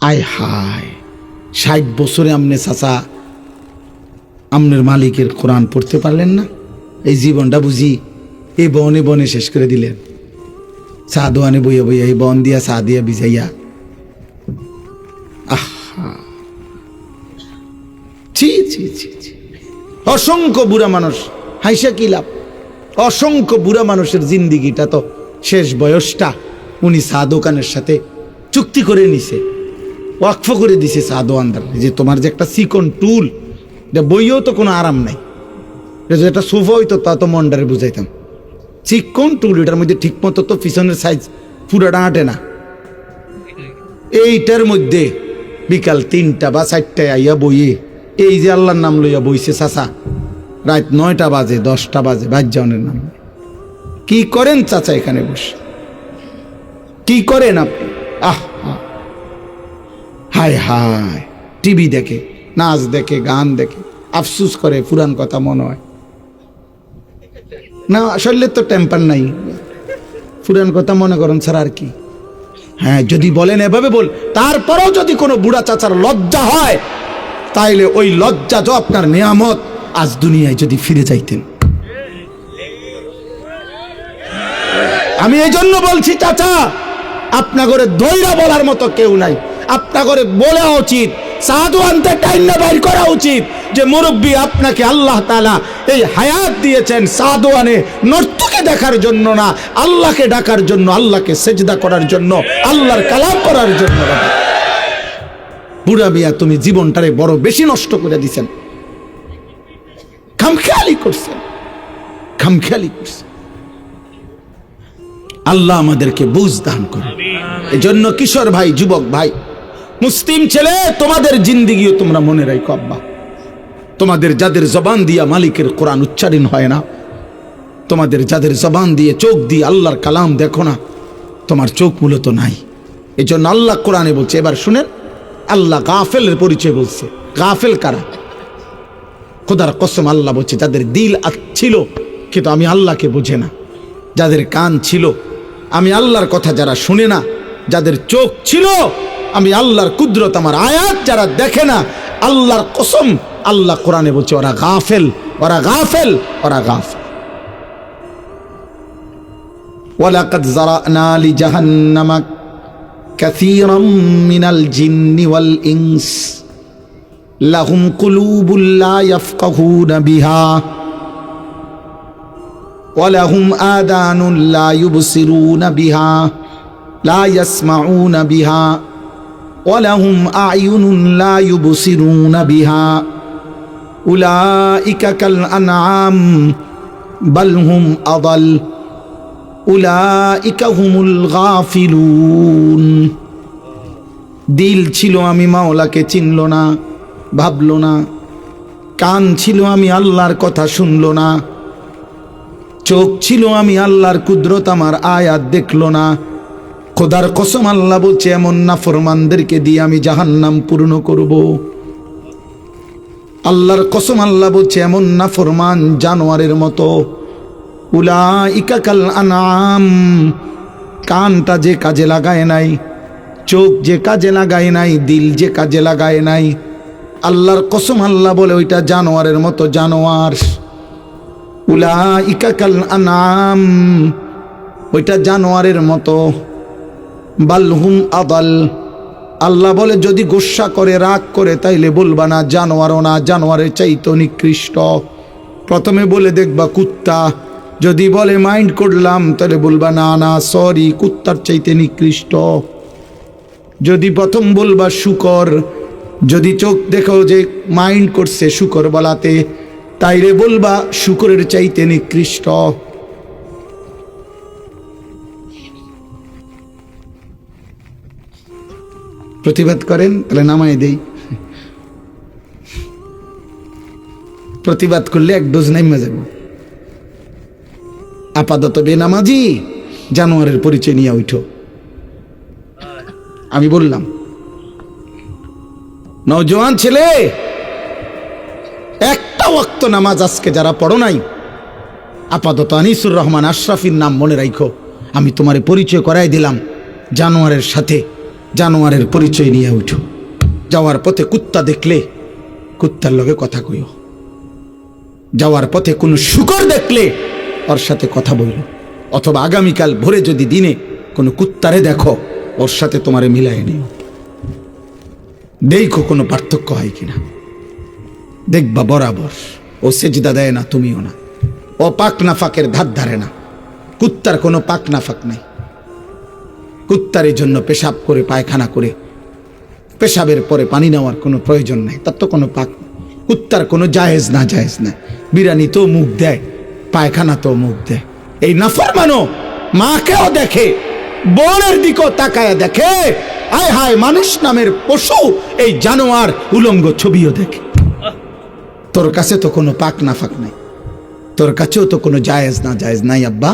আয় হায় 60 বছরে আমনে চাচা আমনের মালিকের কোরআন পড়তে পারলেন না? এই জীবনটা বুঝি এই বনে বনে শেষ করে দিলেন। চা দোয়ানে বইয়া বইয়া এই বন দিয়া চা দিয়া ভিজাইয়া। ছি ছি ছি ছি। অসংখ্য বুড়া মানুষ, হাইসা কি লাভ? অসংখ্য বুড়া মানুষের জিন্দিগিটা তো শেষ বয়সটা উনি চা দোকানের সাথে চুক্তি করে নিছে, ওয়াকফ করে দিছে চা দোকানদার, যে তোমার যে একটা চিকন টুল, এটা বইয়েও তো কোনো আরাম নাই, যদি একটা সোফা হইতো তা তো মন্ডারে বুঝাইতাম। চিকন টুল, এটার মধ্যে ঠিক মতো তো পিছনের সাইজ পুরাটা আঁটে না। এইটার মধ্যে বিকাল 3টা বা 4টায় আইয়া বইয়ে এই যে আল্লাহর নাম লইয়া বইছে চাচা, রাত 9টা বাজে 10টা বাজে বাজ্জানের নাম। কি করেন চাচা এখানে বসে? কি করেন আপনি? হায় হায়, টিভি দেখে, নাচ দেখে, গান দেখে, আফসুস করে, পুরান কথা মনে হয় না। আসলে তো টেম্পার নাই, পুরান কথা মনে করেন ছাড়া আর কি। হ্যাঁ, যদি বলেন এভাবে বল, তারপরেও যদি কোনো বুড়া চাচার লজ্জা হয়, তাইলে ওই লজ্জা তো আপনার নিয়ামত, আজ দুনিয়ায় যদি ফিরে যাইতেন। আমি এই জন্য বলছি চাচা, আপনা করে দইরা বলার মতো কেউ নাই। আপনা করে বলা উচিত, সাধু আনতে টাইম না বাইর করা উচিত যে মুরব্বী আপনাকে আল্লাহ তাআলা এই হায়াত দিয়েছেন সাধু আনে নর্তকে দেখার জন্য না, আল্লাহকে ডাকার জন্য, আল্লাহকে সেজদা করার জন্য, আল্লাহর কালাম করার জন্য। বুড়া মিয়া, তুমি জীবনটারে বড় বেশি নষ্ট করে দিছেন, খামখেয়ালি করছেন, খামখেয়ালি করছেন। আল্লাহ আমাদেরকে বুঝ দান করুন। এই জন্য কিশোর ভাই, যুবক ভাই, মুসলিম ছেলে, তোমাদের জিন্দিগিও তোমরা মনে রাখো আব্বা। তোমাদের যাদের জবান দিয়া মালিকের কোরআন উচ্চারণ হয় না, তোমাদের যাদের জবান দিয়ে চোখ দিয়ে আল্লাহর কালাম দেখো না, তোমার চোখ মূলত নাই। এই জন্য আল্লাহ কোরআনে বলছে, এবার শুনেন, আল্লাহ গাফেলের পরিচয় বলছে। গাফেল কারা? খোদার কসম আল্লাহ বলছে, যাদের দিল ছিল কিন্তু আমি আল্লাহকে বুঝে না, যাদের কান ছিল আমি আল্লাহর কথা যারা শুনে না, যাদের চোখ ছিল আমি আল্লাহর কুদরত, আমার আয়াত যারা দেখে না, আল্লাহর কসম আল্লাহ কোরআনে বলছে ওরা গাফেল, ওরা গাফেল, ওরা গাফেল। ওয়ালাকাদ যারানা লিজাহান্নামা কাসীরাম মিনাল জিন্নি ওয়াল ইনস লাহুম কুলুবুল লা ইয়াফকাহুনা বিহা ওয়ালাহুম আযানুন লা ইউবসিরুনা বিহা লা ইয়াসমাউনা বিহা ওয়ালাহুম আ'য়ুনুন লা ইউবসিরুনা বিহা উলাইকা কাল আনআম বাল হুম আদাল উলাইকা হুমুল গাফিলুন। দিল ছিল আমি মাওলাকে চিনল না, ভাবল না। কান ছিল আমি আল্লাহর কথা শুনল না। চোখ ছিল আমি আল্লাহর কুদরত, আমার আয়াত দেখল না। খোদার কসম আল্লাহ বলছে, এমন নাফরমানদেরকে দিয়ে আমি জাহান্নাম পূর্ণ করব। আল্লাহর কসম আল্লাহ বলছে, এমন নাফরমান জানোয়ারের মতো। উলাইকা কাল আনআম, কানটা যে কাজে লাগায় নাই, চোখ যে কাজে লাগায় নাই, দিল যে কাজে লাগায় নাই, আল্লাহর কসম আল্লাহ বলে ওইটা জানোয়ারের মতো জানোয়ার। উলাইকা কাল আনআম, ওইটা জানোয়ারের মতো। বাল হুম আদাল, আল্লাহ বলে যদি গোসা করে, রাগ করে, তাইলে বলবা না জানোয়ারও না, জানোয়ারের চাইতে নিকৃষ্ট। প্রথমে বলে দেখবা কুত্তা, যদি বলে মাইন্ড করলাম, তাহলে বলবা না না সরি, কুত্তার চাইতে নিকৃষ্ট। যদি প্রথম বলবা শুকর, যদি চোখ দেখো যে মাইন্ড করছে শুকর বলাতে, তাইলে বলবা শুকরের চাইতে নিকৃষ্ট। প্রতিবাদ করেন, তাহলে নামাই দেই। প্রতিবাদ করলে 1 ডোজ নাইমা যাব। আপাতত বেনামাজি জানোয়ারের পরিচয় নিয়ে উঠো। আমি বললাম, নওজোয়ান ছেলে, একটা ওয়াক্ত নামাজ আজকে যারা পড়ো নাই, আপাতত আনিসুর রহমান আশরাফির নাম মনে রাখো। আমি তোমারে পরিচয় করাই দিলাম জানোয়ারের সাথে। জানোয়ারের পরিচয় নিয়ে উঠো। যাওয়ার পথে কুত্তা দেখলে কুত্তার লগে কথা কইও। যাওয়ার পথে কোনো শূকর দেখলে ওর সাথে কথা বইল। অথবা আগামীকাল ভোরে যদি দিনে কোনো কুত্তারে দেখো, ওর সাথে তোমারে মিলাই নিও। দেখো কোনো পার্থক্য হয় কিনা। দেখবা বরাবর ও সেজদা দেয় না, তুমিও না। ও পাক নাফাকের ধার ধারে না। কুত্তার কোনো পাক নাফাক নাই। কুত্তার এই জন্য পেশাব করে পায়খানা করে পেশাবের পরে পানি নেওয়ার কোনো প্রয়োজন নাই, তার তো কোনো পাক। কুত্তার কোনো জায়েজ না বিরানি তো মুখ দেয়, পায়খানা তো মুখ দেয়। এই নাফরমানো মাকেও দেখে, বোনের দিকেও তাকায় দেখে। হায় হায়, মানুষ নামের পশু এই জানোয়ার উলঙ্গ ছবিও দেখে। তোর কাছে তো কোনো পাক নাফাক নাই, তোর কাছেও তো কোনো জায়েজ নাই আব্বা,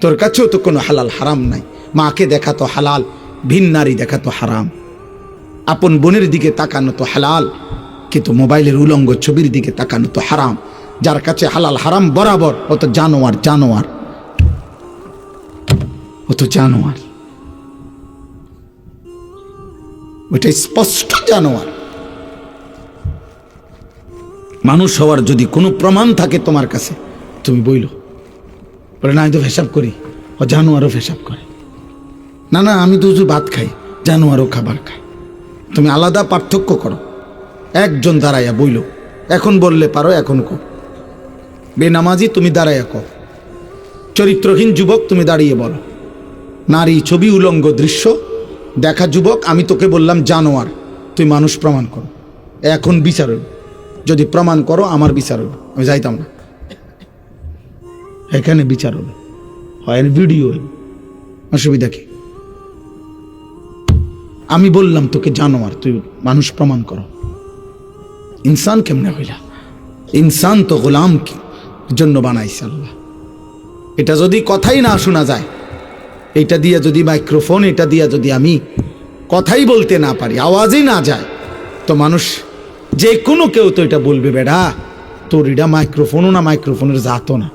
তোর কাছেও তো কোনো হালাল হারাম নাই। মাকে দেখা তো হালাল, ভিন নারী দেখা তো হারাম। আপন বোনের দিকে তাকানো তো হালাল, কিন্তু মোবাইলের উলঙ্গ ছবির দিকে তাকানো তো হারাম। যার কাছে হালাল হারাম বরাবর, ও তো জানোয়ার, ও তো জানোয়ার, ওইটা স্পষ্ট জানোয়ার। মানুষ হওয়ার যদি কোনো প্রমাণ থাকে তোমার কাছে, তুমি বইল। বলে না আমি তো পেশাব করি, ও জানোয়ারও পেশাব করে। না না, আমি তো ভাত খাই, জানোয়ারও খাবার খায়। তুমি আলাদা পার্থক্য করো। একজন দাঁড়াইয়া বইল, এখন বললে পারো, এখন কো। বেনামাজি তুমি দাঁড়াইয়া কো। চরিত্রহীন যুবক তুমি দাঁড়িয়ে বলো। নারী ছবি উলঙ্গ দৃশ্য দেখা যুবক, আমি তোকে বললাম জানোয়ার, তুই মানুষ প্রমাণ করো। এখন বিচার হইব। যদি প্রমাণ করো আমার বিচার হইব, আমি যাইতাম না। এখানে বিচার হবে, হয় ভিডিও হইব, অসুবিধা কি? আমি বললাম তোকে জানোয়ার, তুই মানুষ প্রমাণ করো। ইনসান কেমনে হইলা? ইনসান তো গোলাম জন্য বানাইছে আল্লাহ। এটা যদি কথাই না শোনা যায়, এটা দিয়া যদি মাইক্রোফোন, এটা দিয়া যদি আমি কথাই বলতে না পারি, আওয়াজই না যায়, তো মানুষ যে কোনো কেউ তো এটা বলবে, বেড়া তোর এটা মাইক্রোফোনও না, মাইক্রোফোনের জাতও না।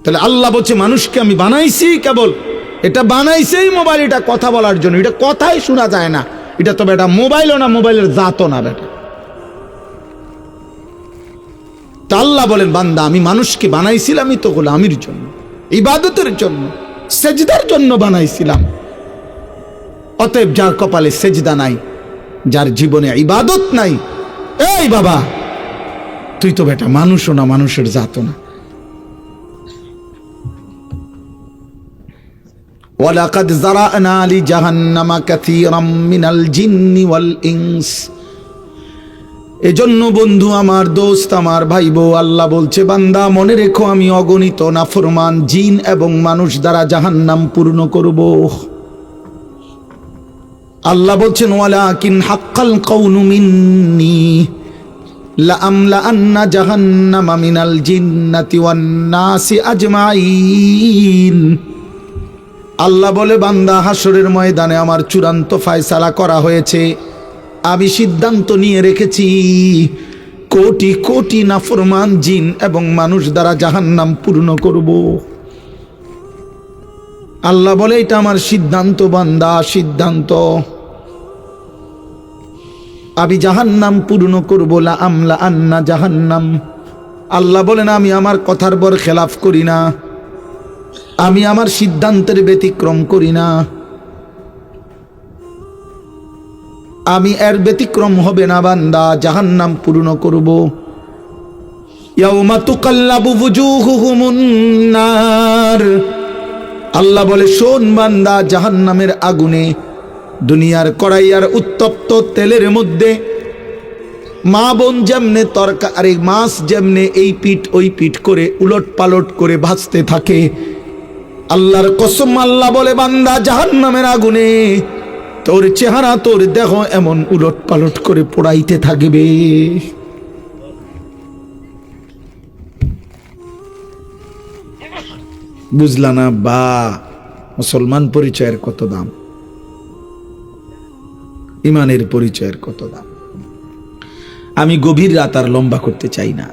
তাহলে আল্লাহ বলছে মানুষকে আমি বানাইছি, কেবল এটা বানাইছেই মোবাইল, এটা কথা বলার জন্য। এটা কথাই শোনা যায় না, এটা তো বেটা মোবাইলও না, মোবাইলের জাতও না বেটা। তা আল্লাহ বলেন বান্দা আমি মানুষকে বানাইছিলামই তো গোলামির জন্য, ইবাদতের জন্য, সেজদার জন্য বানাইছিলাম। অতএব যার কপালে সেজদা নাই, যার জীবনে ইবাদত নাই, এই বাবা তুই তো বেটা মানুষও না, মানুষের জাতও না। ওয়ালাকাদ যারানা লিজাহান্নামা কাসীরাম মিনাল জিন্নি ওয়াল ইনস। এজন্য বন্ধু আমার, দোস্ত আমার, ভাই বউ, আল্লাহ বলছে বান্দা মনে রেখো আমি অগণিত নাফরমান জিন এবং মানুষ দ্বারা জাহান্নাম পূর্ণ করব। আল্লাহ বলছেন ওয়ালাকিন হাক্কাল কাউলু মিন্নি লাআমলাআন্না জাহান্নামা মিনাল জিন্নাতি ওয়ান নাসি আজমাইন। আল্লাহ বলে বান্দা হাসরের ময়দানে আমার চূড়ান্ত ফয়সালা করা হয়েছে। আমি সিদ্ধান্ত নিয়ে রেখেছি কোটি কোটি নাফরমান জিন এবং মানুষ দ্বারা জাহান্নাম পূর্ণ করব। আল্লাহ বলে এটা আমার সিদ্ধান্ত বান্দা, সিদ্ধান্ত। আমি জাহান্নাম পূর্ণ করব, লা আমলা আন্না জাহান্নাম। আল্লাহ বলেন আমি আমার কথার বর খেলাফ করি না, আমি আমার সিদ্ধান্তের ব্যতিক্রম করি না, আমি এর ব্যতিক্রম হবে না বান্দা, জাহান্নাম পূর্ণ করব। ইয়াউমা তুকাল্লাবু ওয়ুজুহুহুমুন নার। আল্লাহ বলে শোন বান্দা, জাহান্নামের আগুনে, দুনিয়ার কড়াইয়ার উত্তপ্ত তেলের মধ্যে মা বোন যেমনে তরকারি মাছ যেমনে এই পিঠ ওই পিঠ করে উলট পালট করে ভাজতে থাকে, আল্লাহর কসম আল্লাহ বলে বান্দা জাহান্নামের আগুনে তোর চেহারা, তোর দেহ এমন উলট পালট করে পোড়াইতে থাকবে। বুঝলা না বা? মুসলমান পরিচয়ের কত দাম, ইমানের পরিচয়ের কত দাম। আমি গভীর রাত আর লম্বা করতে চাই না।